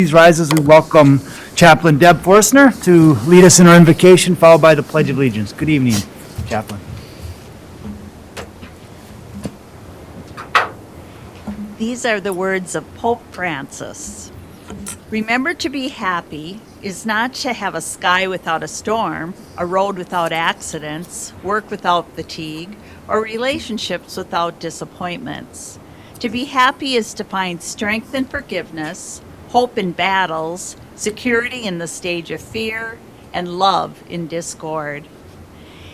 Please rise as we welcome Chaplain Deb Forstner to lead us in our invocation, followed by the Pledge of Allegiance. Good evening, Chaplain. These are the words of Pope Francis. Remember, to be happy is not to have a sky without a storm, a road without accidents, work without fatigue, or relationships without disappointments. To be happy is to find strength in forgiveness, hope in battles, security in the stage of fear, and love in discord.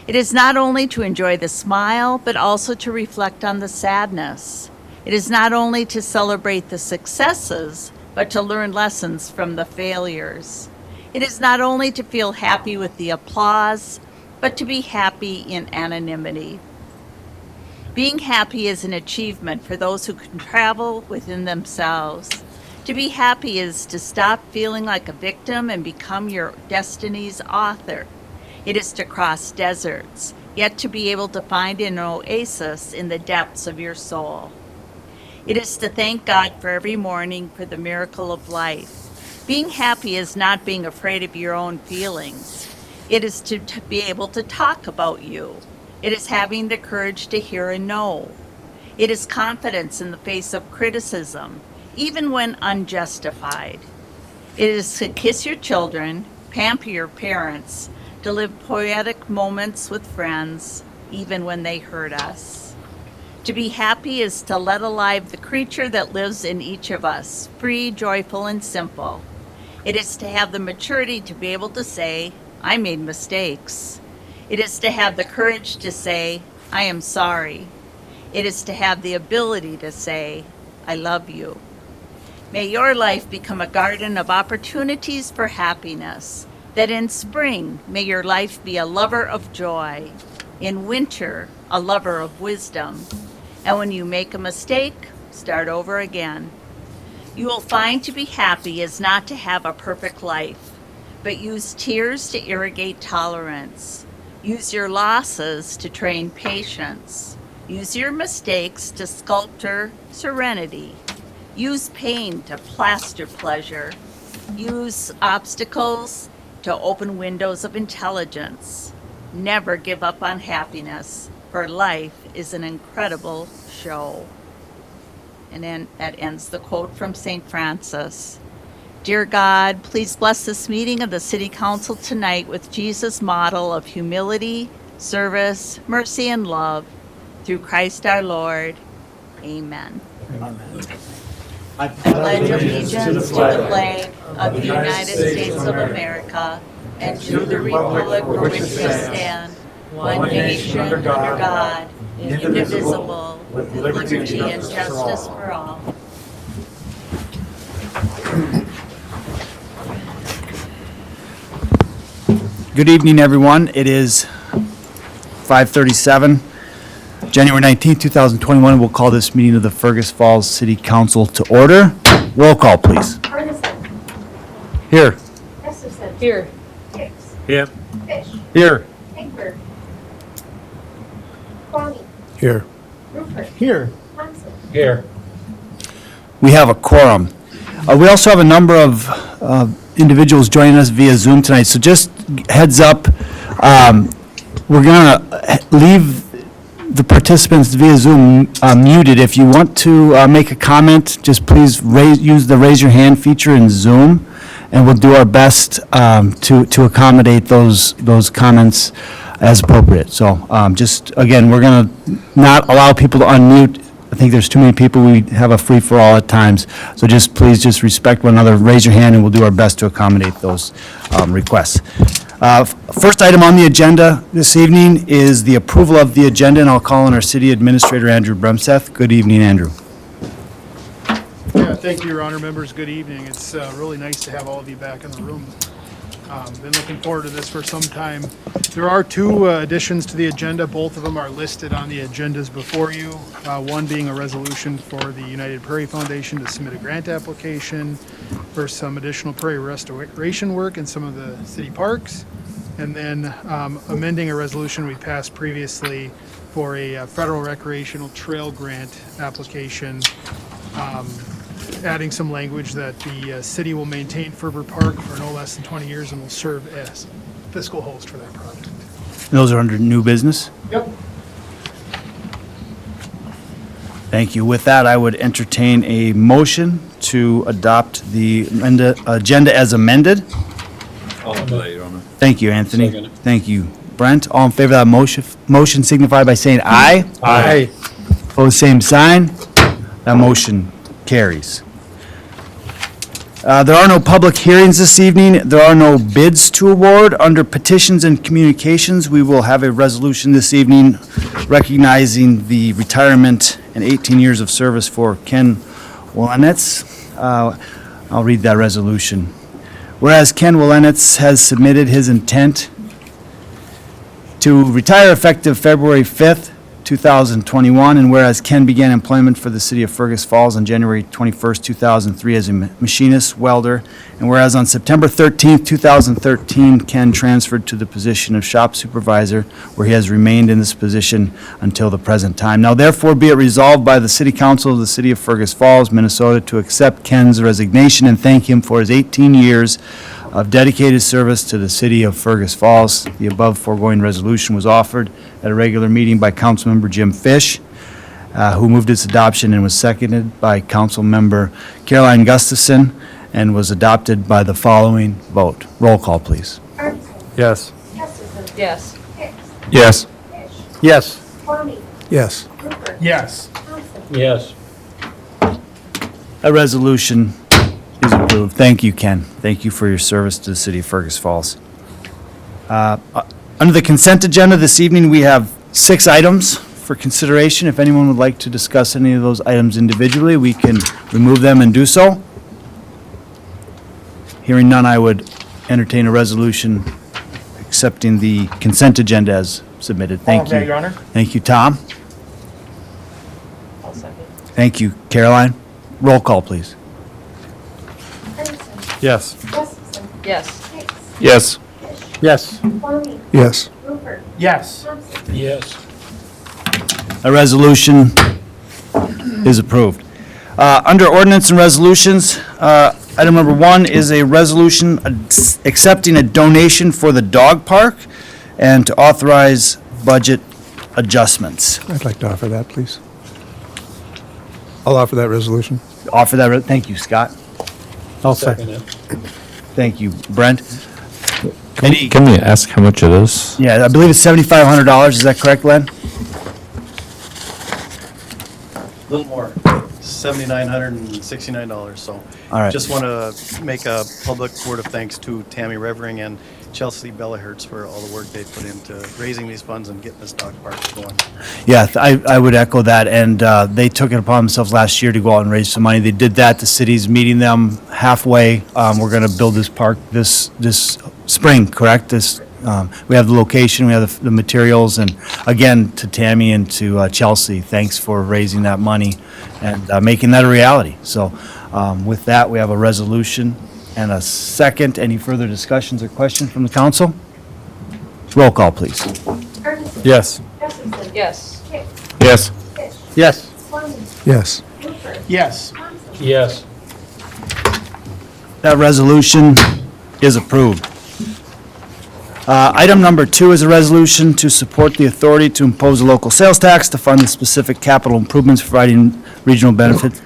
It is not only to enjoy the smile, but also to reflect on the sadness. It is not only to celebrate the successes, but to learn lessons from the failures. It is not only to feel happy with the applause, but to be happy in anonymity. Being happy is an achievement for those who can travel within themselves. To be happy is to stop feeling like a victim and become your destiny's author. It is to cross deserts, yet to be able to find an oasis in the depths of your soul. It is to thank God for every morning for the miracle of life. Being happy is not being afraid of your own feelings. It is to be able to talk about you. It is having the courage to hear a no. It is confidence in the face of criticism, even when unjustified. It is to kiss your children, pamper your parents, to live poetic moments with friends, even when they hurt us. To be happy is to let alive the creature that lives in each of us, free, joyful, and simple. It is to have the maturity to be able to say, I made mistakes. It is to have the courage to say, I am sorry. It is to have the ability to say, I love you. May your life become a garden of opportunities for happiness, that in spring may your life be a lover of joy, in winter a lover of wisdom, and when you make a mistake, start over again. You will find to be happy is not to have a perfect life, but use tears to irrigate tolerance. Use your losses to train patience. Use your mistakes to sculpture serenity. Use pain to plaster pleasure. Use obstacles to open windows of intelligence. Never give up on happiness, for life is an incredible show. And then that ends the quote from St. Francis. Dear God, please bless this meeting of the City Council tonight with Jesus' model of humility, service, mercy, and love. Through Christ our Lord. Amen. Amen. I pledge allegiance to the flag of the United States of America and to the republic for which it stands, one nation under God, indivisible, with liberty and justice for all. Good evening, everyone. It is 5:37, January 19th, 2021. We'll call this meeting of the Fergus Falls City Council to order. Roll call, please. Ferguson. Here. Gustafson. Here. Hicks. Here. Fish. Here. Hankberg. Kwame. Here. Rupert. Here. Thompson. Here. We have a quorum. We also have a number of individuals joining us via Zoom tonight, so just heads up, we're going to leave the participants via Zoom muted. If you want to make a comment, just please use the raise your hand feature in Zoom, and we'll do our best to accommodate those comments as appropriate. So just, again, we're going to not allow people to unmute. I think there's too many people. We have a free-for-all at times. So please respect one another. Raise your hand, and we'll do our best to accommodate those requests. First item on the agenda this evening is the approval of the agenda, and I'll call on our City Administrator, Andrew Bremseth. Good evening, Andrew. Yeah, thank you, Your Honor. Members, good evening. It's really nice to have all of you back in the room. Been looking forward to this for some time. There are two additions to the agenda. Both of them are listed on the agendas before you. One being a resolution for the United Prairie Foundation to submit a grant application for some additional prairie restoration work in some of the city parks. And then amending a resolution we passed previously for a federal recreational trail grant application adding some language that the city will maintain Ferber Park for no less than 20 years and will serve as fiscal host for that project. Those are under new business? Yep. Thank you. With that, I would entertain a motion to adopt the agenda as amended. I'll do that, Your Honor. Thank you, Anthony. Second. Thank you, Brent. All in favor of that motion signify by saying aye. Aye. Opposed, same sign. That motion carries. There are no public hearings this evening. There are no bids to award. Under petitions and communications, we will have a resolution this evening recognizing the retirement and 18 years of service for Ken Willenitz. I'll read that resolution. Whereas Ken Willenitz has submitted his intent to retire effective February 5th, 2021, and whereas Ken began employment for the city of Fergus Falls on January 21st, 2003 as a machinist welder, and whereas on September 13th, 2013, Ken transferred to the position of shop supervisor, where he has remained in this position until the present time. Now therefore be it resolved by the City Council of the City of Fergus Falls, Minnesota, to accept Ken's resignation and thank him for his 18 years of dedicated service to the city of Fergus Falls. The above foregoing resolution was offered at a regular meeting by Councilmember Jim Fish, who moved its adoption and was seconded by Councilmember Caroline Gustafson and was adopted by the following vote. Roll call, please. Armisen. Yes. Gustafson. Yes. Hicks. Yes. Fish. Yes. Kwame. Yes. Rupert. Yes. Thompson. Yes. That resolution is approved. Thank you, Ken. Thank you for your service to the city of Fergus Falls. Under the consent agenda this evening, we have 6 items for consideration. If anyone would like to discuss any of those items individually, we can remove them and do so. Hearing none, I would entertain a resolution accepting the consent agenda as submitted. Thank you. Your Honor. Thank you, Tom. I'll second. Thank you, Caroline. Roll call, please. Armisen. Yes. Gustafson. Yes. Hicks. Yes. Fish. Yes. Kwame. Yes. Rupert. Yes. Thompson. Yes. A resolution is approved. Under ordinance and resolutions, item number 1 is a resolution accepting a donation for the dog park and to authorize budget adjustments. I'd like to offer that, please. I'll offer that resolution. Offer that, thank you, Scott. I'll Second it. Thank you, Brent. Any, Can we ask how much it is? yeah, I believe it's $7,500, is that correct, Len? A little more, $7,969, so. All right. Just want to make a public word of thanks to Tammy Revering and Chelsea Bellahertz for all the work they put into raising these funds and getting this dog park going. Yeah, I would echo that, and they took it upon themselves last year to go out and raise some money. They did that, the city's meeting them halfway. We're going to build this park this spring, correct? We have the location, we have the materials, and again, to Tammy and to Chelsea, thanks for raising that money and making that a reality. So with that, we have a resolution and a second. Any further discussions or questions from the council? Roll call, please. Armisen. Yes. Gustafson. Yes. Hicks. Yes. Fish. Yes. Kwame. Yes. Rupert. Yes. Thompson. Yes. That resolution is approved. Item number 2 is a resolution to support the authority to impose a local sales tax to fund the specific capital improvements providing regional benefit,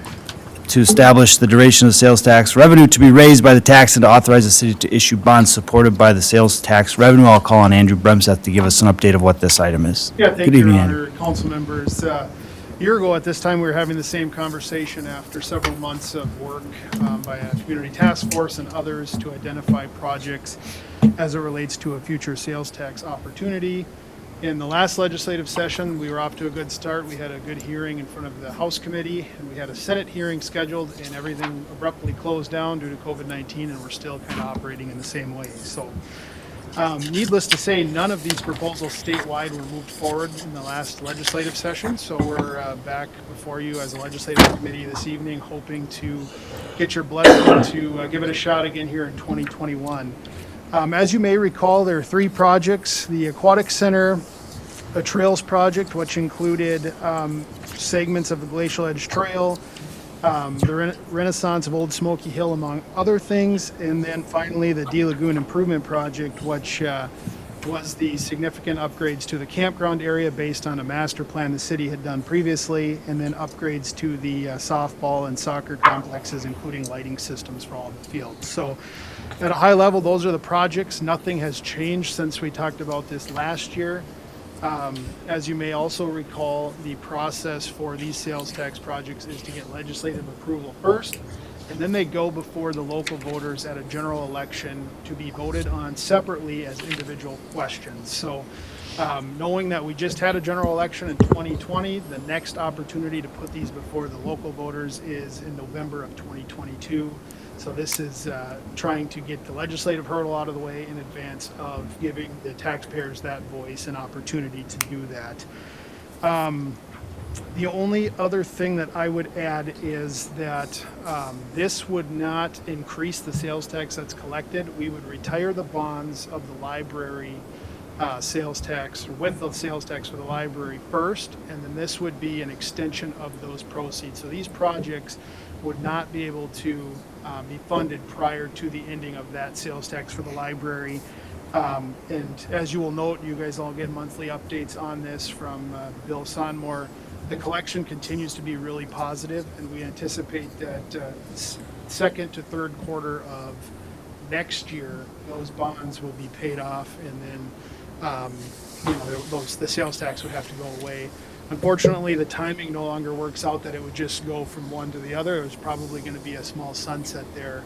to establish the duration of the sales tax revenue to be raised by the tax, and to authorize the city to issue bonds supported by the sales tax revenue. I'll call on Andrew Bremseth to give us an update of what this item is. Yeah, thank Good you, evening, Your Andrew. Honor, council members. A year ago at this time, we were having the same conversation after several months of work by a community task force and others to identify projects as it relates to a future sales tax opportunity. In the last legislative session, we were off to a good start. We had a good hearing in front of the House Committee, and we had a Senate hearing scheduled, and everything abruptly closed down due to COVID-19, and we're still kind of operating in the same way. So needless to say, none of these proposals statewide were moved forward in the last legislative session. So we're back before you as a legislative committee this evening, hoping to get your blessing to give it a shot again here in 2021. As you may recall, there are 3 projects: the Aquatic Center, a Trails project, which included segments of the Glacial Edge Trail, the Renaissance of Old Smoky Hill, among other things. And then finally, the D Lagoon Improvement Project, which was the significant upgrades to the campground area based on a master plan the city had done previously, and then upgrades to the softball and soccer complexes, including lighting systems for all the fields. So at a high level, those are the projects. Nothing has changed since we talked about this last year. As you may also recall, the process for these sales tax projects is to get legislative approval first, and then they go before the local voters at a general election to be voted on separately as individual questions. So knowing that we just had a general election in 2020, the next opportunity to put these before the local voters is in November of 2022. So this is trying to get the legislative hurdle out of the way in advance of giving the taxpayers that voice and opportunity to do that. The only other thing that I would add is that this would not increase the sales tax that's collected. We would retire the bonds of the library sales tax, with the sales tax for the library first, and then this would be an extension of those proceeds. So these projects would not be able to be funded prior to the ending of that sales tax for the library. And as you will note, you guys all get monthly updates on this from Bill Sonmore. The collection continues to be really positive, and we anticipate that second to third quarter of next year, those bonds will be paid off, and then the sales tax would have to go away. Unfortunately, the timing no longer works out that it would just go from one to the other. There's probably going to be a small sunset there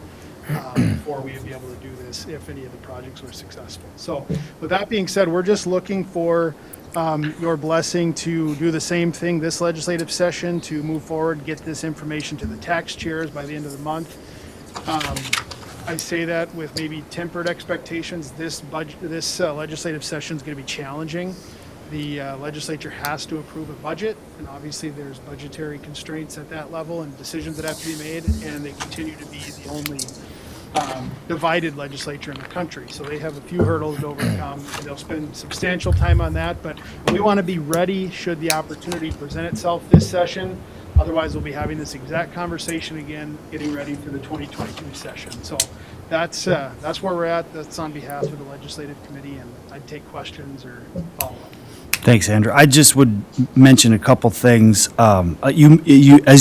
before we would be able to do this if any of the projects were successful. So with that being said, we're just looking for your blessing to do the same thing this legislative session, to move forward, get this information to the tax chairs by the end of the month. I say that with maybe tempered expectations. This legislative session is going to be challenging. The legislature has to approve a budget, and obviously there's budgetary constraints at that level and decisions that have to be made, and they continue to be the only divided legislature in the country. So they have a few hurdles to overcome, and they'll spend substantial time on that, but we want to be ready should the opportunity present itself this session. Otherwise, we'll be having this exact conversation again, getting ready for the 2022 session. So that's where we're at. That's on behalf of the legislative committee, and I'd take questions or follow-up. Thanks, Andrew. I just would mention a couple things. As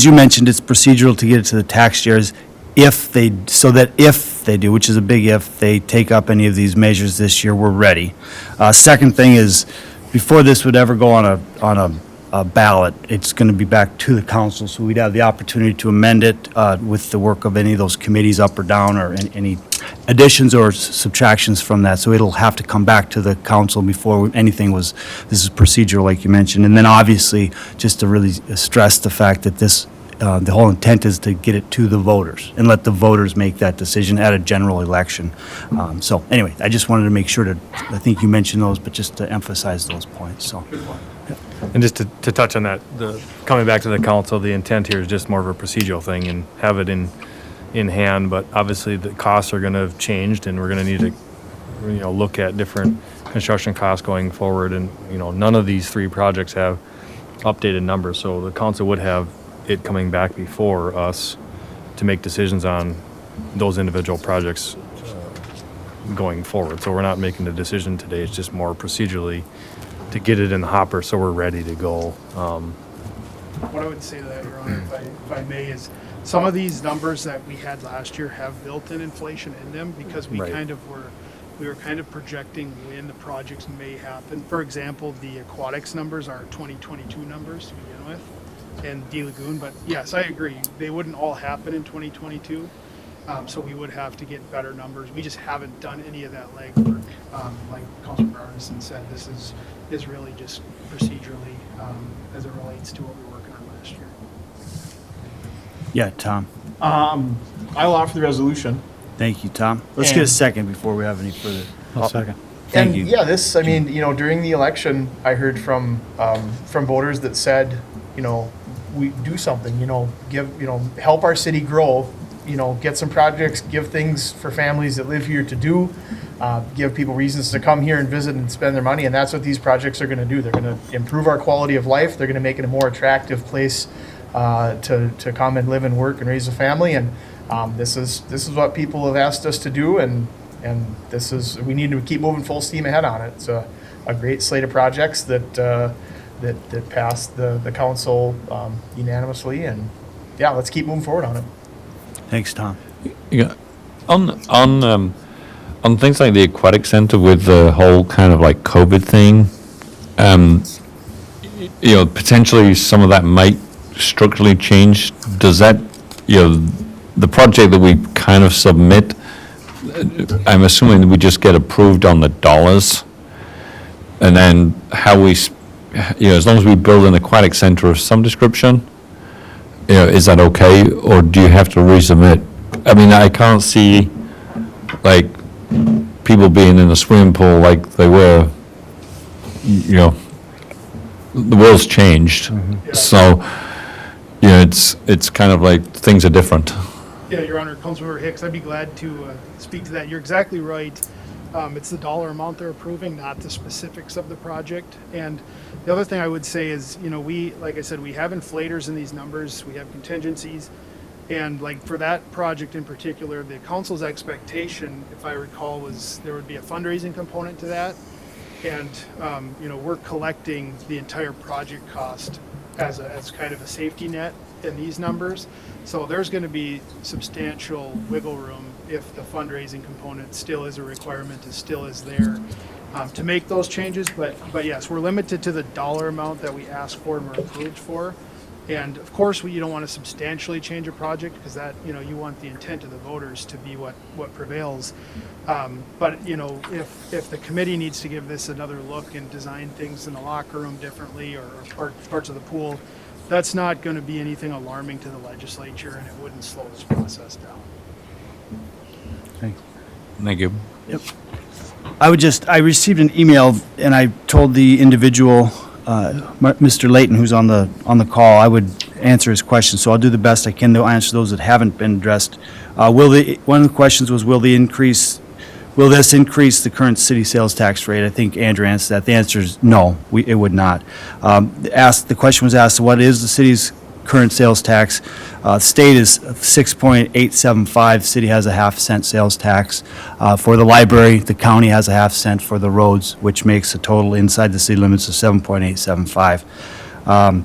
you mentioned, it's procedural to get it to the tax chairs if they do, which is a big if, they take up any of these measures this year, we're ready. Second thing is, before this would ever go on a ballot, it's going to be back to the council, so we'd have the opportunity to amend it with the work of any of those committees up or down, or any additions or subtractions from that. So it'll have to come back to the council before anything was, this is procedural like you mentioned. And then obviously, just to really stress the fact that this, the whole intent is to get it to the voters and let the voters make that decision at a general election. So anyway, I just wanted to make sure to, I think you mentioned those, but just to emphasize those points, so. And just to touch on that, coming back to the council, the intent here is just more of a procedural thing and have it in hand, but obviously the costs are going to have changed, and we're going to need to, look at different construction costs going forward, and, none of these three projects have updated numbers, so the council would have it coming back before us to make decisions on those individual projects going forward. So we're not making the decision today, it's just more procedurally to get it in the hopper so we're ready to go. What I would say to that, Your Honor, if I may, is some of these numbers that we had last year have built-in inflation in them, because we Right. we were kind of projecting when the projects may happen. For example, the aquatics numbers are 2022 numbers to begin with, and D Lagoon. But yes, I agree, they wouldn't all happen in 2022. So we would have to get better numbers. We just haven't done any of that legwork. Like Councilor Arneson said, this is really just procedurally as it relates to what we were working on last year. Yeah, Tom. I will offer the resolution. Thank you, Tom. Let's get a And- second before we have any further. I'll second. Thank And you. yeah, this, I mean, during the election, I heard from voters that said, we do something, give, help our city grow, get some projects, give things for families that live here to do, give people reasons to come here and visit and spend their money. And that's what these projects are going to do. They're going to improve our quality of life. They're going to make it a more attractive place to come and live and work and raise a family. And this is what people have asked us to do, and we need to keep moving full steam ahead on it. It's a great slate of projects that passed the council unanimously, and yeah, let's keep moving forward on it. Thanks, Tom. Yeah. On things like the aquatic center with the whole kind of like COVID thing, potentially some of that might structurally change. Does that, the project that we kind of submit, I'm assuming that we just get approved on the dollars, and then how we, as long as we build an aquatic center of some description, is that okay, or do you have to resubmit? I mean, I can't see, like, people being in a swimming pool like they were, the world's changed. So, it's kind of like things are different. Yeah, Your Honor, Councilmember Hicks, I'd be glad to speak to that. You're exactly right. It's the dollar amount they're approving, not the specifics of the project. And the other thing I would say is, like I said, we have inflators in these numbers, we have contingencies. And like for that project in particular, the council's expectation, if I recall, was there would be a fundraising component to that. And, we're collecting the entire project cost as kind of a safety net in these numbers. So there's going to be substantial wiggle room if the fundraising component still is a requirement, is still is there to make those changes. But yes, we're limited to the dollar amount that we asked for and were approved for. And of course, you don't want to substantially change a project because that, you want the intent of the voters to be what prevails. But, if the committee needs to give this another look and design things in the locker room differently or parts of the pool, that's not going to be anything alarming to the legislature, and it wouldn't slow this process down. Thank you. Yep. I received an email, and I told the individual, Mr. Layton, who's on the call, I would answer his questions. So I'll do the best I can to answer those that haven't been addressed. One of the questions was, will this increase the current city sales tax rate? I think Andrew answered that. The answer is no, it would not. The question was asked, what is the city's current sales tax? State is 6.875. City has a half-cent sales tax. For the library, the county has a half-cent for the roads, which makes a total inside the city limits of 7.875.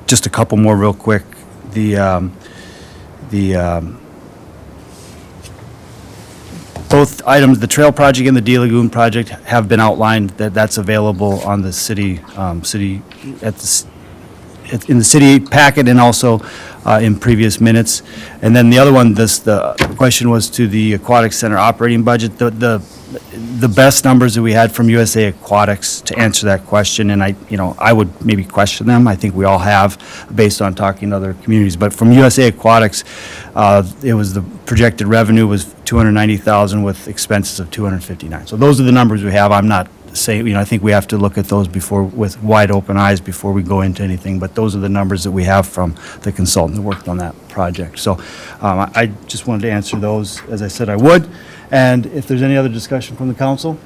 Just a couple more real quick. Both items, the trail project and the D Lagoon project, have been outlined. That's available on the in the city packet and also in previous minutes. And then the other one, the question was to the aquatic center operating budget. The best numbers that we had from USA Aquatics to answer that question, and I would maybe question them. I think we all have, based on talking to other communities. But from USA Aquatics, it was the projected revenue was $290,000 with expenses of $259,000. So those are the numbers we have. I'm not saying, I think we have to look at those with wide open eyes before we go into anything. But those are the numbers that we have from the consultant that worked on that project. So I just wanted to answer those as I said I would. And if there's any other discussion from the council?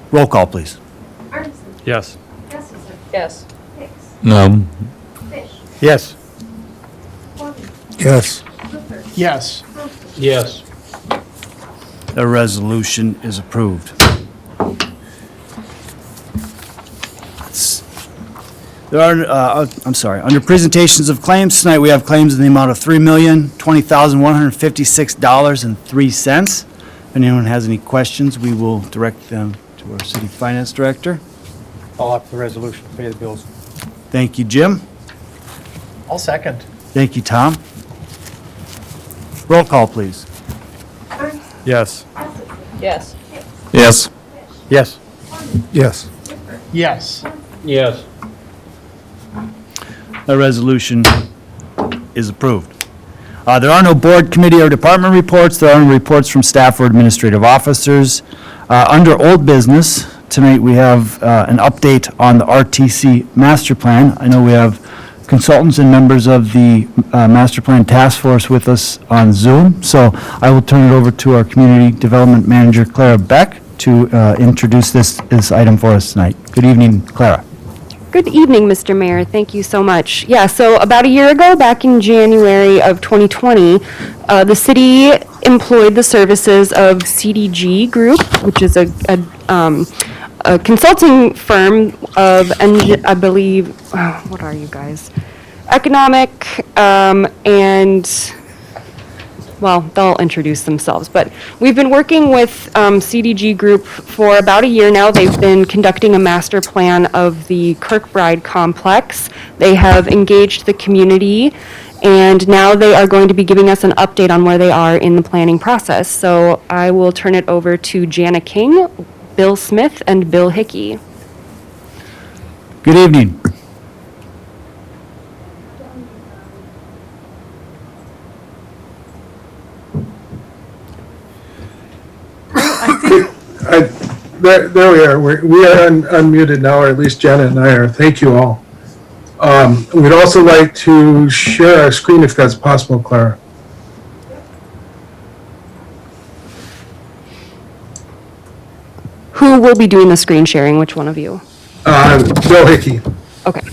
Roll call, please. Arneson. Yes. Gustafson. Yes. Hicks. No. Fish. Yes. Water. Yes. Luther. Yes. Thompson. Yes. The resolution is approved. Under presentations of claims, tonight we have claims in the amount of $3,020,156.03. If anyone has any questions, we will direct them to our city finance director. I'll offer the resolution to pay the bills. Thank you, Jim. I'll second. Thank you, Tom. Roll call, please. Arneson. Yes. Gustafson. Yes. Hicks. Yes. Fish. Yes. Water. Yes. Luther. Yes. Yes. The resolution is approved. There are no board, committee, or department reports. There are no reports from staff or administrative officers. Under old business, tonight we have an update on the RTC master plan. I know we have consultants and members of the master plan task force with us on Zoom. So I will turn it over to our community development manager, Clara Beck, to introduce this item for us tonight. Good evening, Clara. Good evening, Mr. Mayor. Thank you so much. Yeah, so about a year ago, back in January of 2020, the city employed the services of CDG Group, which is a consulting firm of, I believe, what are you guys? Economic and, well, they'll introduce themselves, but we've been working with CDG Group for about a year now. They've been conducting a master plan of the Kirkbride complex. They have engaged the community, and now they are going to be giving us an update on where they are in the planning process. So I will turn it over to Jana King, Bill Smith, and Bill Hickey. Good evening. There we are. We are unmuted now, or at least Jenna and I are. Thank you all. We'd also like to share our screen if that's possible, Clara. Who will be doing the screen sharing? Which one of you? Bill Hickey. Okay.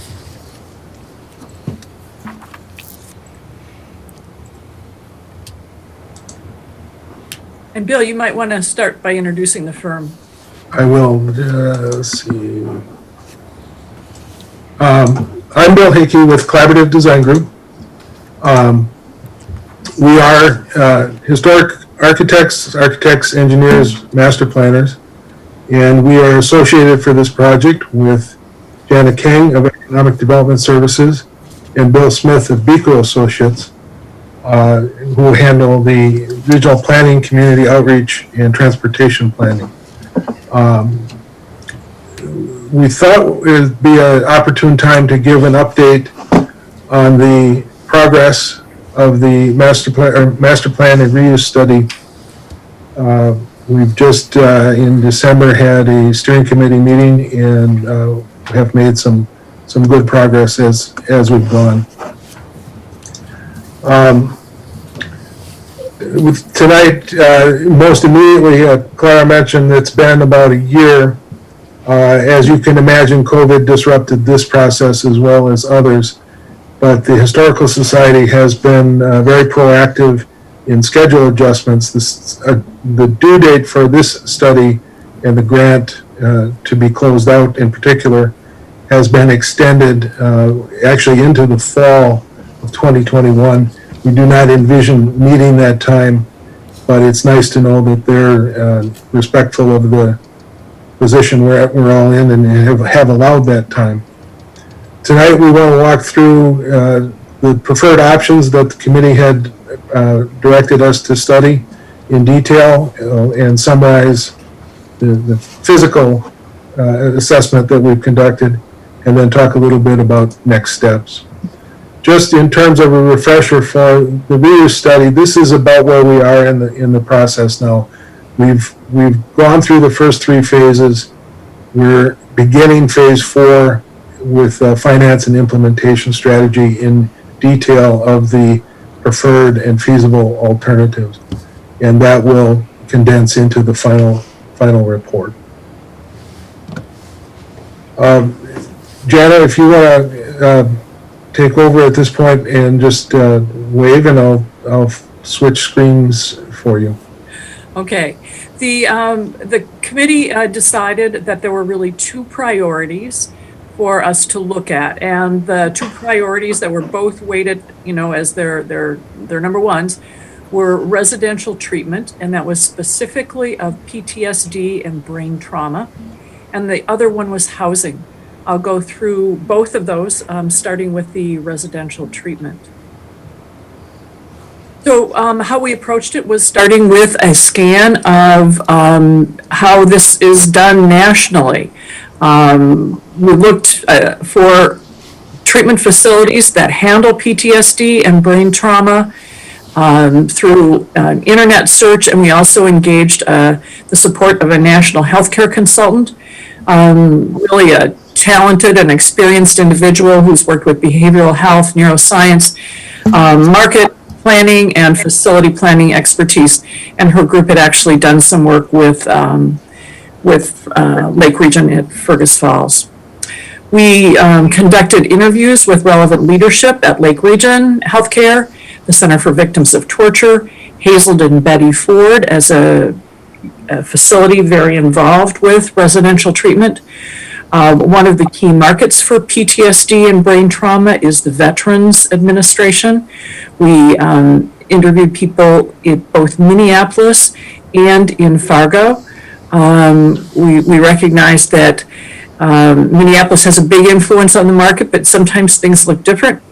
And Bill, you might want to start by introducing the firm. I will. Let's see. I'm Bill Hickey with Collaborative Design Group. We are historic architects, engineers, master planners, and we are associated for this project with Jana King of Economic Development Services and Bill Smith of Beco Associates, who handle the regional planning, community outreach, and transportation planning. We thought it would be an opportune time to give an update on the progress of the master plan and reuse study. We've just in December had a steering committee meeting and have made some good progress as we've gone. With tonight, most immediately, Clara mentioned it's been about a year. As you can imagine, COVID disrupted this process as well as others, but the Historical Society has been very proactive in schedule adjustments. The due date for this study and the grant to be closed out in particular has been extended actually into the fall of 2021. We do not envision meeting that time, but it's nice to know that they're respectful of the position we're all in and have allowed that time. Tonight we want to walk through the preferred options that the committee had directed us to study in detail and summarize the physical assessment that we've conducted, and then talk a little bit about next steps. Just in terms of a refresher for the reuse study, this is about where we are in the process now. We've gone through the first three phases. We're beginning phase 4 with finance and implementation strategy in detail of the preferred and feasible alternatives, and that will condense into the final report. Jana, if you want to take over at this point and just wave, and I'll switch screens for you. Okay. The committee decided that there were really two priorities for us to look at, and the two priorities that were both weighted, as their number ones were residential treatment, and that was specifically of PTSD and brain trauma, and the other one was housing. I'll go through both of those, starting with the residential treatment. So how we approached it was starting with a scan of how this is done nationally. We looked for treatment facilities that handle PTSD and brain trauma through an internet search, and we also engaged the support of a national healthcare consultant, really a talented and experienced individual who's worked with behavioral health, neuroscience, market planning, and facility planning expertise. And her group had actually done some work with Lake Region at Fergus Falls. We conducted interviews with relevant leadership at Lake Region Healthcare, the Center for Victims of Torture, Hazelden Betty Ford as a facility very involved with residential treatment. One of the key markets for PTSD and brain trauma is the Veterans Administration. We interviewed people in both Minneapolis and in Fargo. We recognize that Minneapolis has a big influence on the market, but sometimes things look different.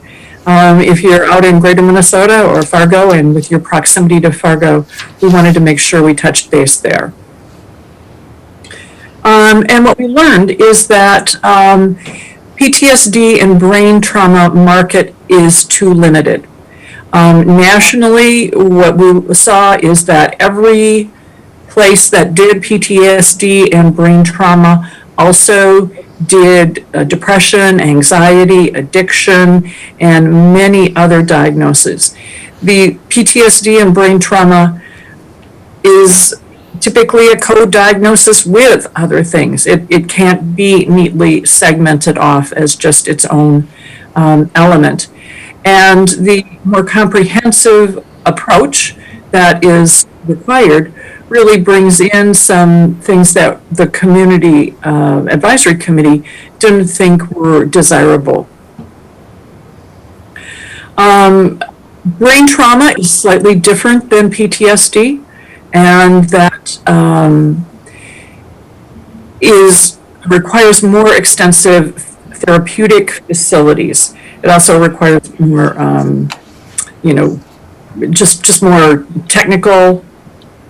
If you're out in greater Minnesota or Fargo, and with your proximity to Fargo, we wanted to make sure we touched base there. And what we learned is that PTSD and brain trauma market is too limited. Nationally, what we saw is that every place that did PTSD and brain trauma also did depression, anxiety, addiction, and many other diagnoses. The PTSD and brain trauma is typically a co-diagnosis with other things. It can't be neatly segmented off as just its own element. And the more comprehensive approach that is required really brings in some things that the community advisory committee didn't think were desirable. Brain trauma is slightly different than PTSD, and that requires more extensive therapeutic facilities. It also requires more, just more technical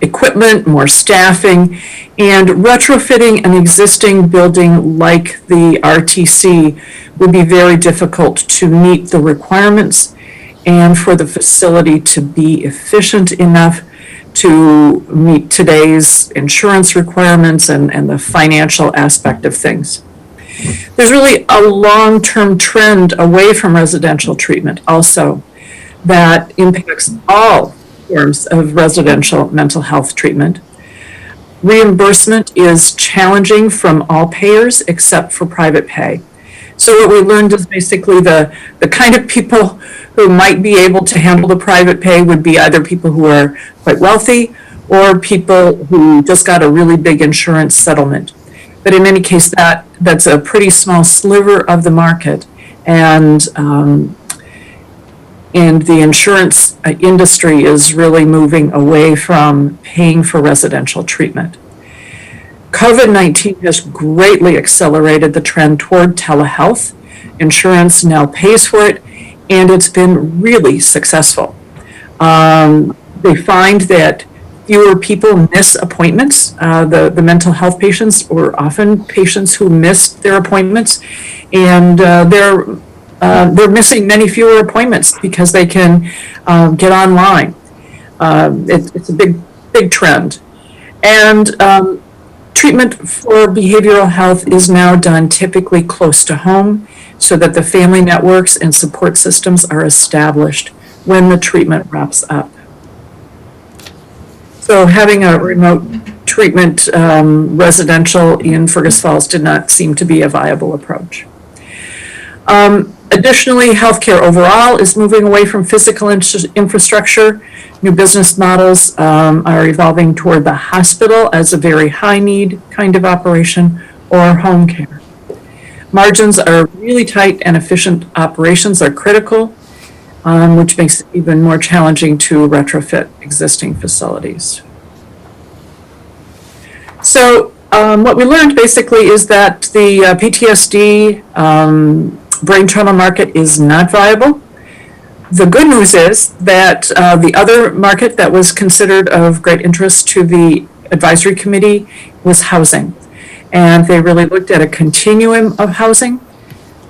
equipment, more staffing, and retrofitting an existing building like the RTC would be very difficult to meet the requirements and for the facility to be efficient enough to meet today's insurance requirements and the financial aspect of things. There's really a long-term trend away from residential treatment also that impacts all forms of residential mental health treatment. Reimbursement is challenging from all payers except for private pay. So what we learned is basically the kind of people who might be able to handle the private pay would be either people who are quite wealthy or people who just got a really big insurance settlement. But in any case, that's a pretty small sliver of the market, and the insurance industry is really moving away from paying for residential treatment. COVID-19 has greatly accelerated the trend toward telehealth. Insurance now pays for it, and it's been really successful. They find that fewer people miss appointments. The mental health patients were often patients who missed their appointments, and they're missing many fewer appointments because they can get online. It's a big trend. And treatment for behavioral health is now done typically close to home so that the family networks and support systems are established when the treatment wraps up. So having a remote treatment residential in Fergus Falls did not seem to be a viable approach. Additionally, healthcare overall is moving away from physical infrastructure. New business models are evolving toward the hospital as a very high need kind of operation or home care. Margins are really tight and efficient operations are critical, which makes it even more challenging to retrofit existing facilities. So what we learned basically is that the PTSD brain trauma market is not viable. The good news is that the other market that was considered of great interest to the advisory committee was housing. And they really looked at a continuum of housing,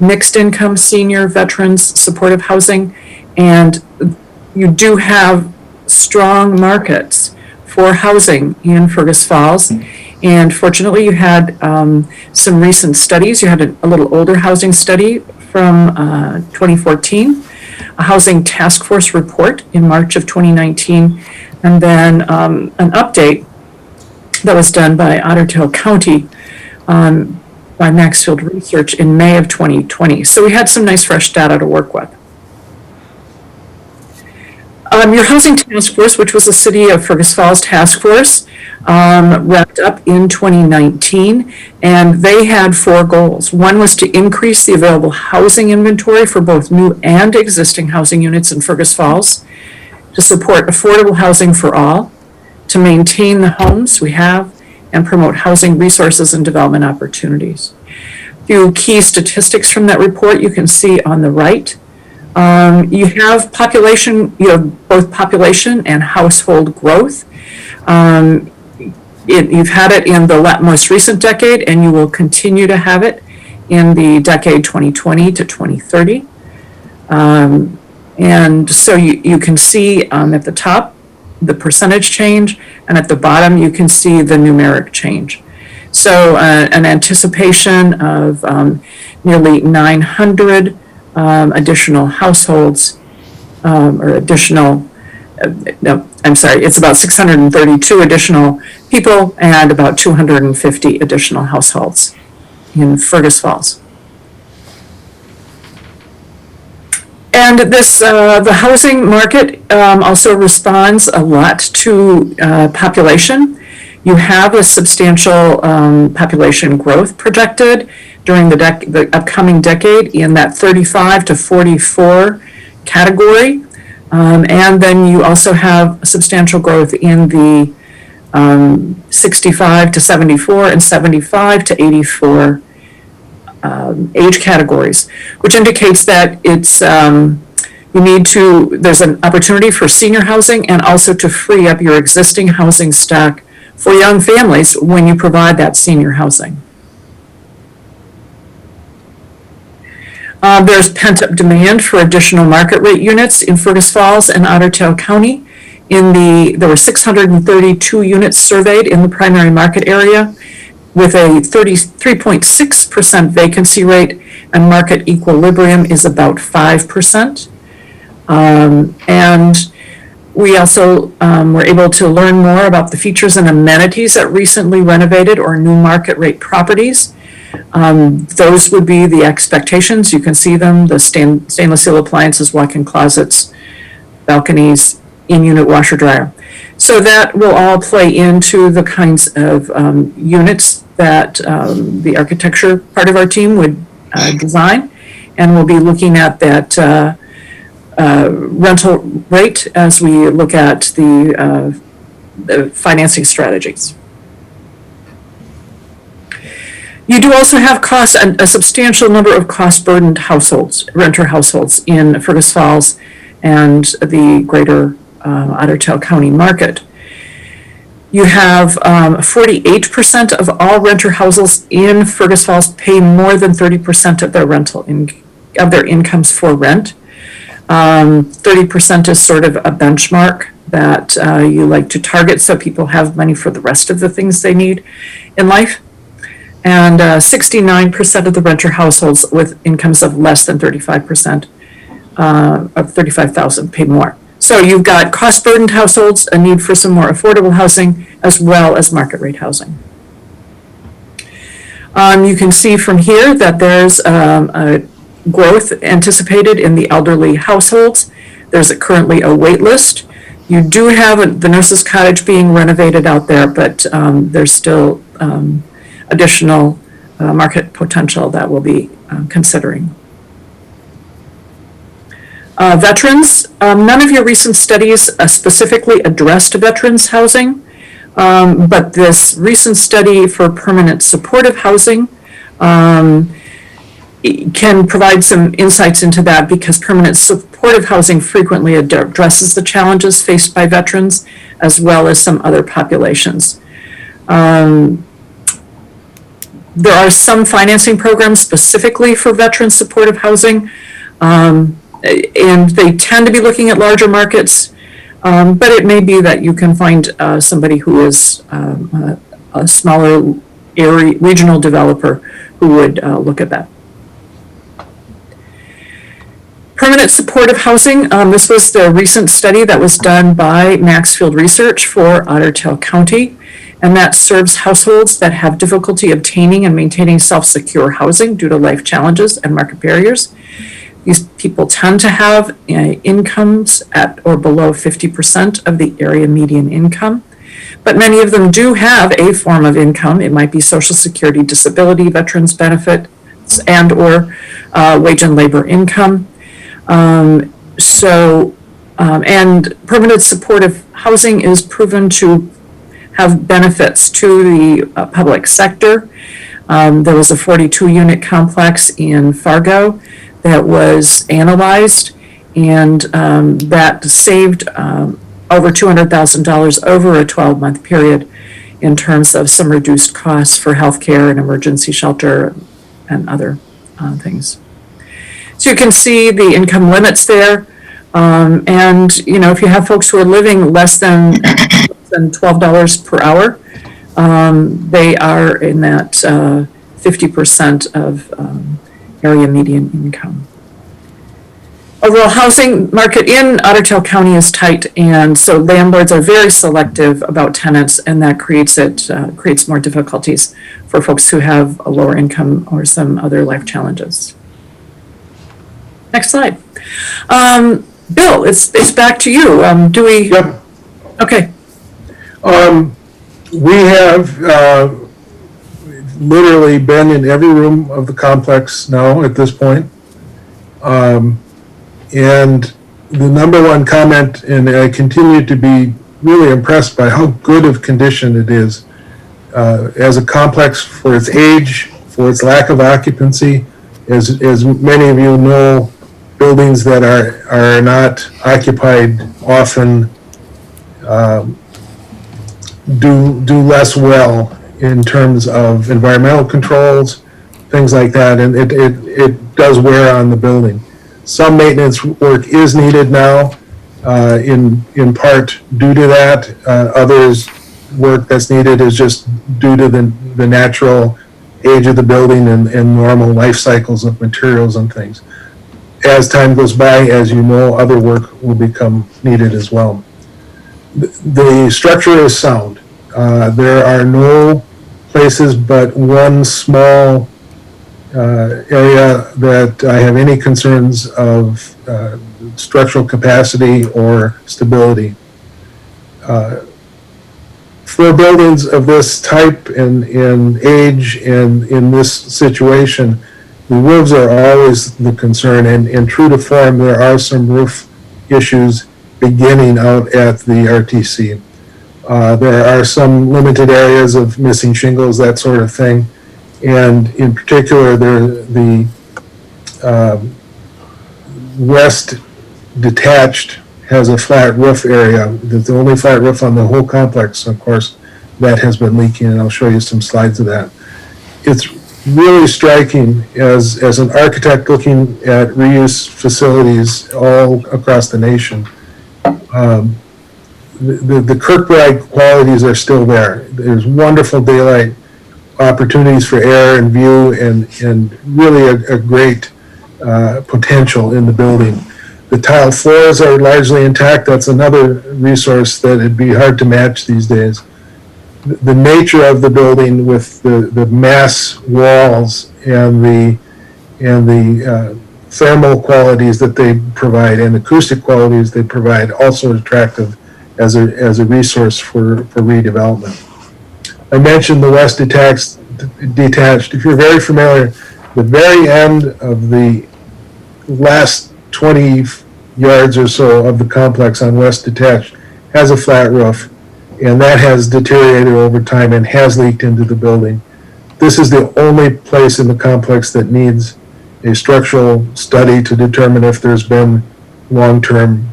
mixed income, senior, veterans, supportive housing, and you do have strong markets for housing in Fergus Falls. And fortunately, you had some recent studies. You had a little older housing study from 2014, a housing task force report in March of 2019, and then an update that was done by Otter Tail County by Maxfield Research in May of 2020. So we had some nice fresh data to work with. Your housing task force, which was the City of Fergus Falls task force, wrapped up in 2019, and they had 4 goals. One was to increase the available housing inventory for both new and existing housing units in Fergus Falls, to support affordable housing for all, to maintain the homes we have, and promote housing resources and development opportunities. A few key statistics from that report you can see on the right. You have population, both population and household growth. You've had it in the most recent decade, and you will continue to have it in the decade 2020 to 2030. And so you can see at the top the percentage change, and at the bottom you can see the numeric change. So an anticipation of nearly 900 additional households, or additional, no, I'm sorry, it's about 632 additional people and about 250 additional households in Fergus Falls. And this, the housing market also responds a lot to population. You have a substantial population growth projected during the upcoming decade in that 35 to 44 category. And then you also have substantial growth in the 65 to 74 and 75 to 84 age categories, which indicates that it's there's an opportunity for senior housing and also to free up your existing housing stock for young families when you provide that senior housing. There's pent-up demand for additional market rate units in Fergus Falls and Otter Tail County. There were 632 units surveyed in the primary market area, with a 33.6% vacancy rate, and market equilibrium is about 5%. And we also were able to learn more about the features and amenities at recently renovated or new market rate properties. Those would be the expectations. You can see them, the stainless steel appliances, walk-in closets, balconies, in-unit washer dryer. So that will all play into the kinds of units that the architecture part of our team would design. And we'll be looking at that rental rate as we look at the financing strategies. You do also have a substantial number of cost-burdened households, renter households in Fergus Falls and the greater Otter Tail County market. You have 48% of all renter households in Fergus Falls pay more than 30% of their of their incomes for rent. 30% is sort of a benchmark that you like to target so people have money for the rest of the things they need in life. And 69% of the renter households with incomes of less than 35% of 35,000 pay more. So you've got cost-burdened households, a need for some more affordable housing, as well as market rate housing. You can see from here that there's a growth anticipated in the elderly households. There's currently a wait list. You do have the nurse's cottage being renovated out there, but there's still additional market potential that we'll be considering. Veterans, none of your recent studies specifically addressed veterans housing, but this recent study for permanent supportive housing can provide some insights into that, because permanent supportive housing frequently addresses the challenges faced by veterans as well as some other populations. There are some financing programs specifically for veteran supportive housing, and they tend to be looking at larger markets, but it may be that you can find somebody who is a smaller area, regional developer who would look at that. Permanent supportive housing, this was the recent study that was done by Maxfield Research for Otter Tail County. and that serves households that have difficulty obtaining and maintaining self-secure housing due to life challenges and market barriers. These people tend to have incomes at or below 50% of the area median income, but many of them do have a form of income. It might be Social Security, disability, veterans benefits, and/or wage and labor income. And permanent supportive housing is proven to have benefits to the public sector. There was a 42-unit complex in Fargo that was analyzed, and that saved over $200,000 over a 12-month period in terms of some reduced costs for healthcare and emergency shelter and other things. So you can see the income limits there. And, you know, if you have folks who are living less than $12 per hour, they are in that 50% of area median income. Overall housing market in Otter Tail County is tight, and so landlords are very selective about tenants, and that creates more difficulties for folks who have a lower income or some other life challenges. Next slide. Bill, it's back to you. Do we? Yep. Okay. We have literally been in every room of the complex now at this point. And the number one comment, and I continue to be really impressed by how good of condition it is as a complex for its age, for its lack of occupancy. As many of you know, buildings that are not occupied often do less well in terms of environmental controls, things like that, and it does wear on the building. Some maintenance work is needed now, in part due to that. Others work that's needed is just due to the natural age of the building and normal life cycles of materials and things. As time goes by, as you know, other work will become needed as well. The structure is sound. There are no places but one small area that I have any concerns of structural capacity or stability. For buildings of this type and age and in this situation, the roofs are always the concern, and true to form, there are some roof issues beginning out at the RTC. There are some limited areas of missing shingles, that sort of thing. And in particular, the west detached has a flat roof area. It's the only flat roof on the whole complex, of course, that has been leaking, and I'll show you some slides of that. It's really striking as an architect looking at reuse facilities all across the nation. The Kirkbride qualities are still there. There's wonderful daylight, opportunities for air and view, and really a great potential in the building. The tile floors are largely intact. That's another resource that it'd be hard to match these days. The nature of the building with the mass walls and the thermal qualities that they provide and acoustic qualities they provide also attractive as a resource for redevelopment. I mentioned the west detached. If you're very familiar, the very end of the last 20 yards or so of the complex on west detached has a flat roof, and that has deteriorated over time and has leaked into the building. This is the only place in the complex that needs a structural study to determine if there's been long-term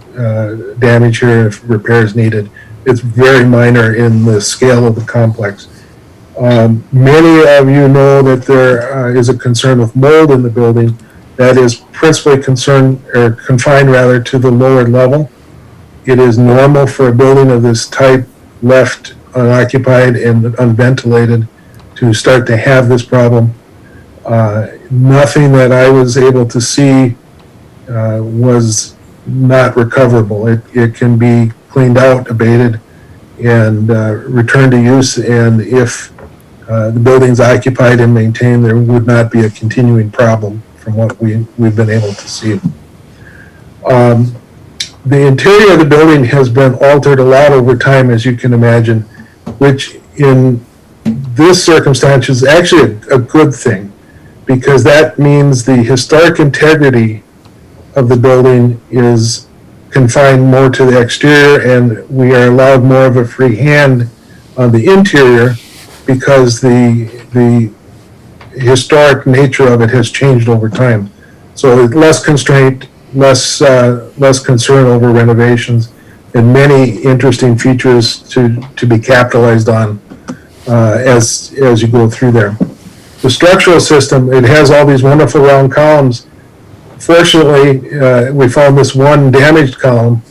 damage here, if repairs needed. It's very minor in the scale of the complex. Many of you know that there is a concern with mold in the building that is principally confined to the lower level. It is normal for a building of this type left unoccupied and unventilated to start to have this problem. Nothing that I was able to see was not recoverable. It can be cleaned out, abated, and return to use. And if the building's occupied and maintained, there would not be a continuing problem from what we've been able to see. The interior of the building has been altered a lot over time, as you can imagine, which in this circumstance is actually a good thing, because that means the historic integrity of the building is confined more to the exterior, and we are allowed more of a free hand on the interior because the historic nature of it has changed over time. So less constraint, less concern over renovations, and many interesting features to be capitalized on as you go through there. The structural system, it has all these wonderful round columns. Fortunately, we found this one damaged column,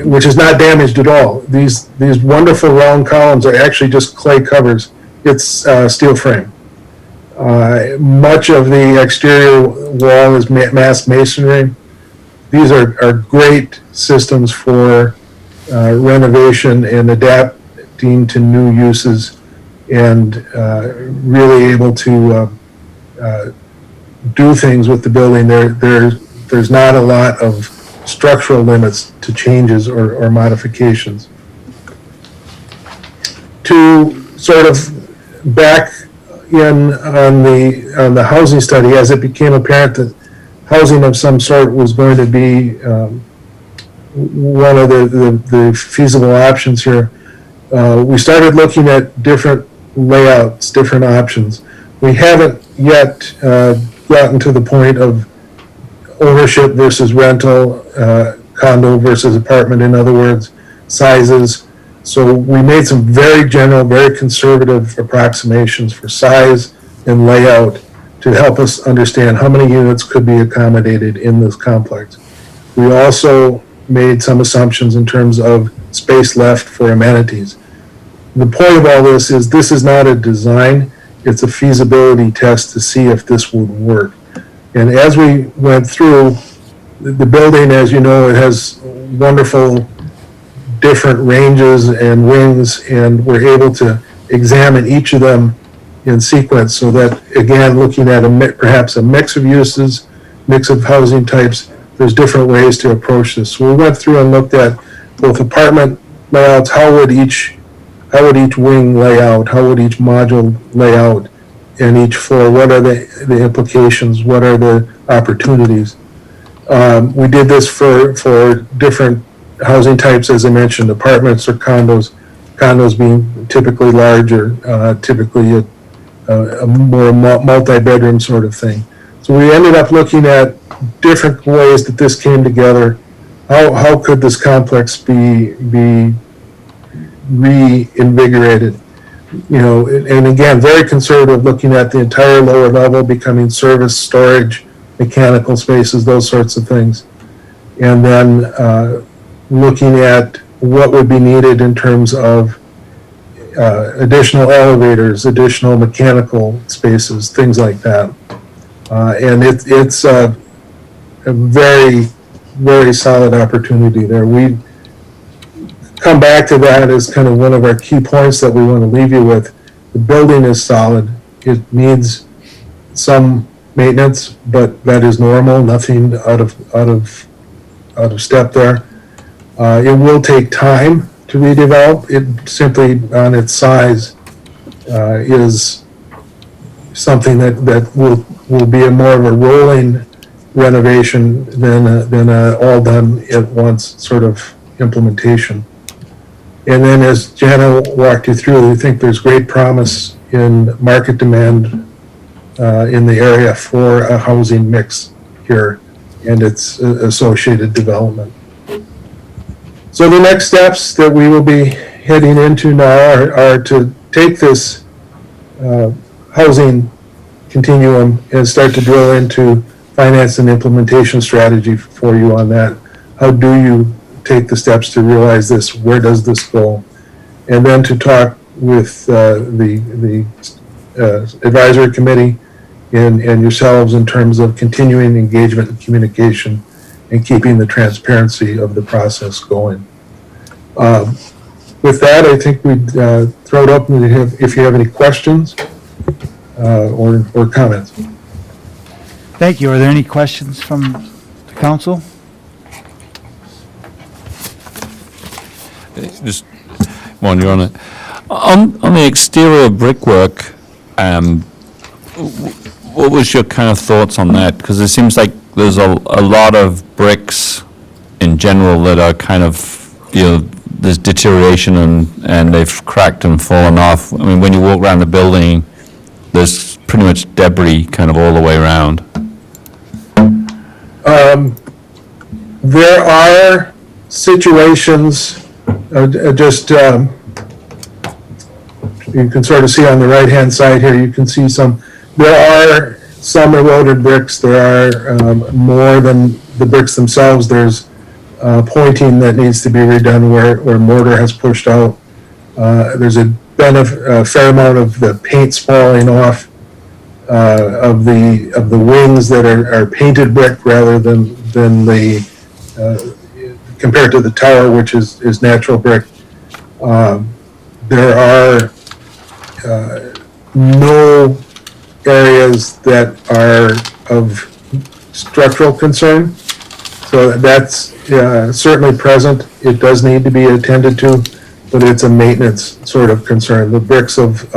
which is not damaged at all. These wonderful round columns are actually just clay covers. It's steel frame. Much of the exterior wall is mass masonry. These are great systems for renovation and adapting to new uses, and really able to do things with the building. There's not a lot of structural limits to changes or modifications. To sort of back in on the housing study, as it became apparent that housing of some sort was going to be one of the feasible options here, we started looking at different layouts, different options. We haven't yet gotten to the point of ownership versus rental, condo versus apartment, in other words, sizes. So we made some very general, very conservative approximations for size and layout to help us understand how many units could be accommodated in this complex. We also made some assumptions in terms of space left for amenities. The point of all this is not a design, it's a feasibility test to see if this would work. And as we went through, the building, as you know, it has wonderful different ranges and wings, and we're able to examine each of them in sequence, so that, again, looking at perhaps a mix of uses, mix of housing types, there's different ways to approach this. So we went through and looked at both apartment layouts, how would each wing lay out, how would each module lay out, and each floor, what are the implications, what are the opportunities. We did this for different housing types, as I mentioned, apartments or condos being typically larger, typically a more multi-bedroom sort of thing. So we ended up looking at different ways that this came together. How could this complex be reinvigorated? You know, and again, very conservative, looking at the entire lower level becoming service, storage, mechanical spaces, those sorts of things. And then looking at what would be needed in terms of additional elevators, additional mechanical spaces, things like that. And it's a very, very solid opportunity there. We come back to that as kind of one of our key points that we want to leave you with. The building is solid. It needs some maintenance, but that is normal. Nothing out of step there. It will take time to redevelop. It simply, on its size, is something that will be more of a rolling renovation than a all done at once sort of implementation. And then, as Jana walked you through, we think there's great promise in market demand in the area for a housing mix here and its associated development. So the next steps that we will be heading into now are to take this housing continuum and start to drill into finance and implementation strategy for you on that. How do you take the steps to realize this? Where does this go? And then to talk with the advisory committee and yourselves in terms of continuing engagement and communication and keeping the transparency of the process going. with that, I think we'd throw it open if you have any questions or comments. Thank you. Are there any questions from the council? Just one, you're on it. On the exterior brickwork, what was your kind of thoughts on that? Because it seems like there's a lot of bricks in general that are kind of, there's deterioration and they've cracked and fallen off. I mean, when you walk around the building, there's pretty much debris kind of all the way around. There are situations, you can sort of see on the right-hand side here, you can see there are some eroded bricks. There are more than the bricks themselves. There's pointing that needs to be redone where mortar has pushed out. There's been a fair amount of the paints falling off of the wings that are painted brick rather than the compared to the tower, which is natural brick. There are no areas that are of structural concern. So that's certainly present. It does need to be attended to, but it's a maintenance sort of concern. The bricks of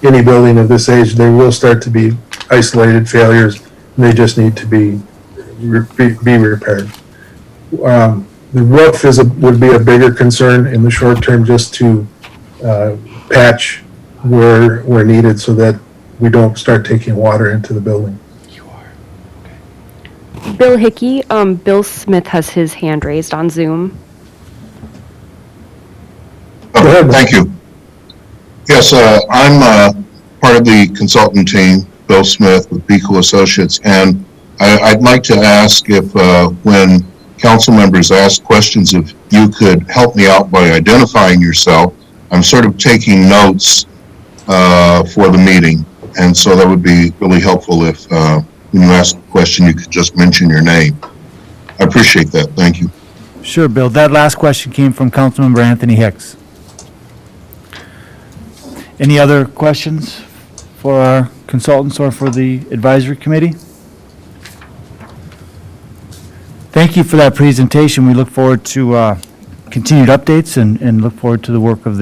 any building of this age, they will start to be isolated failures, and they just need to be repaired. The roof would be a bigger concern in the short term, just to patch where needed so that we don't start taking water into the building. Bill Hickey, Bill Smith has his hand raised on Zoom. Go ahead, Bill. Thank you. Yes, I'm part of the consultant team, Bill Smith with Beco Associates, and I'd like to ask if when council members ask questions, if you could help me out by identifying yourself. I'm sort of taking notes for the meeting, and so that would be really helpful if when you ask a question, you could just mention your name. I appreciate that. Thank you. Sure, Bill. That last question came from Councilmember Anthony Hicks. Any other questions for our consultants or for the advisory committee? Thank you for that presentation. We look forward to continued updates and look forward to the work of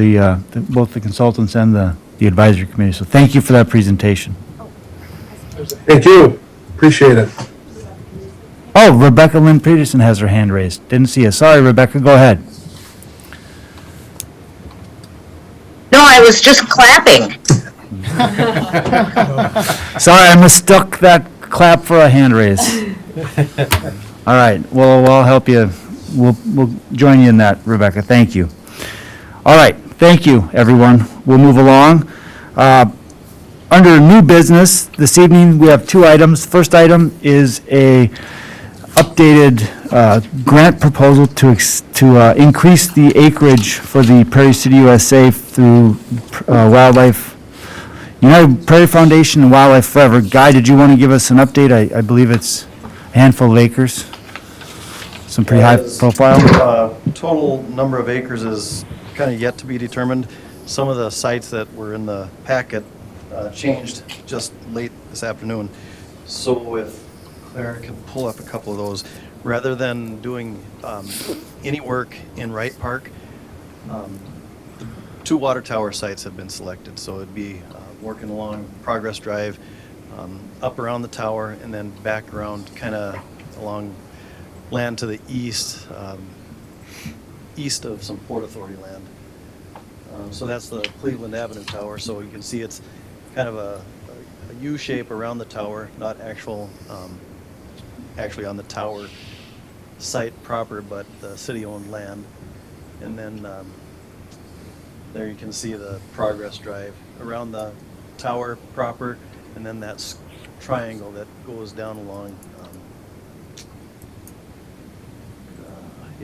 both the consultants and the advisory committee. So thank you for that presentation. Thank you. Appreciate it. Oh, Rebecca Lynn Peterson has her hand raised. Didn't see her. Sorry, Rebecca, go ahead. No, I was just clapping. Sorry, I mistook that clap for a hand raise. All right, well, I'll help you. We'll join you in that, Rebecca. Thank you. All right, thank you, everyone. We'll move along. Under new business, this evening, we have two items. First item is a updated grant proposal to increase the acreage for the Prairie City USA through United Prairie Foundation and Wildlife Forever. Guy, did you want to give us an update? I believe it's a handful of acres, some pretty high profile. Total number of acres is kind of yet to be determined. Some of the sites that were in the packet changed just late this afternoon. So if Claire can pull up a couple of those, rather than doing any work in Wright Park, the two water tower sites have been selected. So it'd be working along Progress Drive, up around the tower, and then back around kind of along land to the east, east of some Port Authority land. So that's the Cleveland Avenue Tower. So you can see it's kind of a U shape around the tower, not actually on the tower site proper, but the city-owned land. And then there you can see the Progress Drive around the tower proper, and then that triangle that goes down along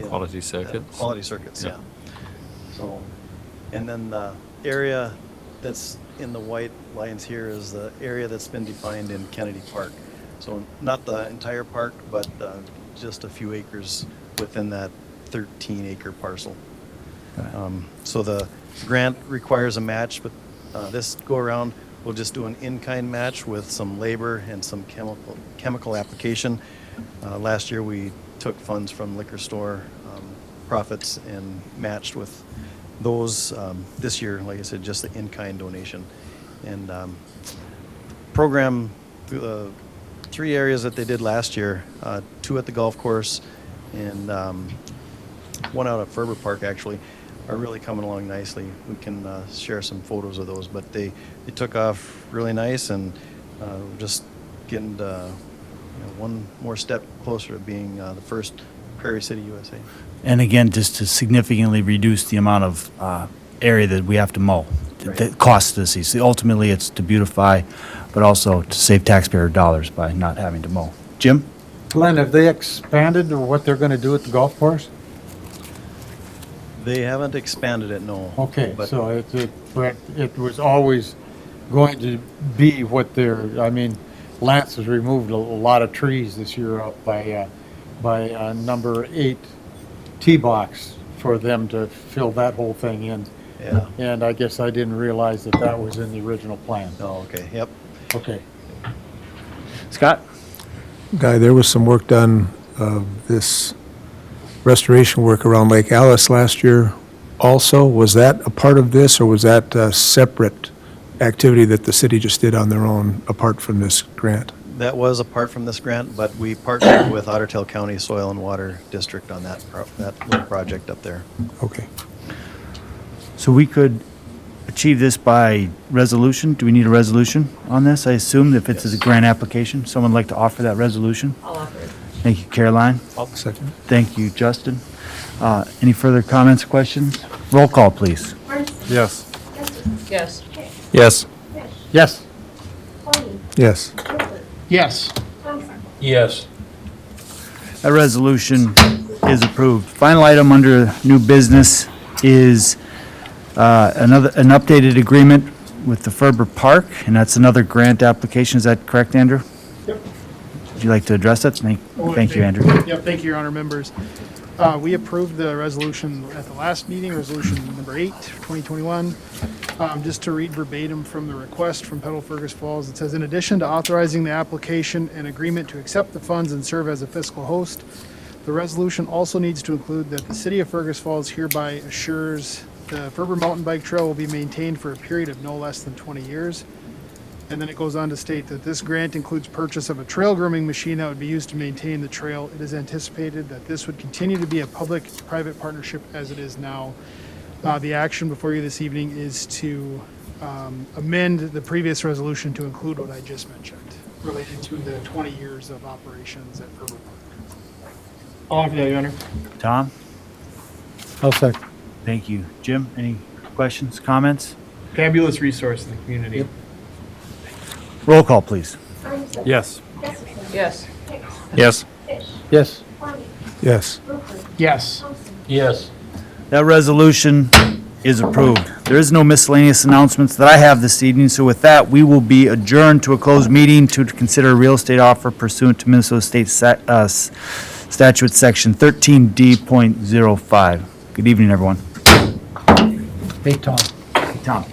Quality circuits. Quality circuits, yeah. So, and then the area that's in the white lines here is the area that's been defined in Kennedy Park. So not the entire park, but just a few acres within that 13-acre parcel. So the grant requires a match, but this go-around, we'll just do an in-kind match with some labor and some chemical application. Last year, we took funds from liquor store profits and matched with those. This year, like I said, just the in-kind donation. And program, 3 areas that they did last year, 2 at the golf course and 1 out at Ferber Park, actually, are really coming along nicely. We can share some photos of those, but they took off really nice, and we're just getting one more step closer to being the first Prairie City, USA. And again, just to significantly reduce the amount of area that we have to mow, the cost to the city. So ultimately, it's to beautify, but also to save taxpayer dollars by not having to mow. Jim? Glenn, have they expanded what they're going to do at the golf course? They haven't expanded it, no. Okay, But so but it was always going to be what they're, I mean, Lance has removed a lot of trees this year up by number 8 tee box for them to fill that whole thing in. Yeah. And I guess I didn't realize that was in the original plan. Oh, okay, yep. Okay. Scott? Guy, there was some work done this restoration work around Lake Alice last year also. Was that a part of this, or was that a separate activity that the city just did on their own apart from this grant? That was apart from this grant, but we partnered with Otter Tail County Soil and Water District on that little project up there. Okay. So we could achieve this by resolution? Do we need a resolution on this? I assume if it's a grant application, someone would like to offer that resolution? I'll offer it. Thank you, Caroline. I'll second. Thank you, Justin. Any further comments, questions? Roll call, please. Marson. Yes. Yes. Yes. Yes. Tony. Yes. Clifford. Yes. Thompson. Yes. That resolution is approved. Final item under new business is an updated agreement with the Ferber Park, and that's another grant application. Is that correct, Andrew? Yep. Would you like to address that? Thank you, Andrew. Yep, thank you, Your Honor, members. We approved the resolution at the last meeting, resolution number 8, 2021. Just to read verbatim from the request from Petal Fergus Falls, it says, in addition to authorizing the application and agreement to accept the funds and serve as a fiscal host, the resolution also needs to include that the city of Fergus Falls hereby assures the Ferber Mountain Bike Trail will be maintained for a period of no less than 20 years. And then it goes on to state that this grant includes purchase of a trail grooming machine that would be used to maintain the trail. It is anticipated that this would continue to be a public-private partnership as it is now. The action before you this evening is to amend the previous resolution to include what I just mentioned related to the 20 years of operations at Ferber Park. I'll offer that, Your Honor. Tom? I'll second. Thank you. Jim, any questions, comments? Fabulous resource in the community. Roll call, please. Thompson. Yes. Jessica. Yes. Hicks. Yes. Fish. Yes. Tony. Yes. Clifford. Yes. Thompson. Yes. That resolution is approved. There is no miscellaneous announcements that I have this evening, so with that, we will be adjourned to a closed meeting to consider a real estate offer pursuant to Minnesota State Statute Section 13D.05. Good evening, everyone. Hey, Tom. Tom.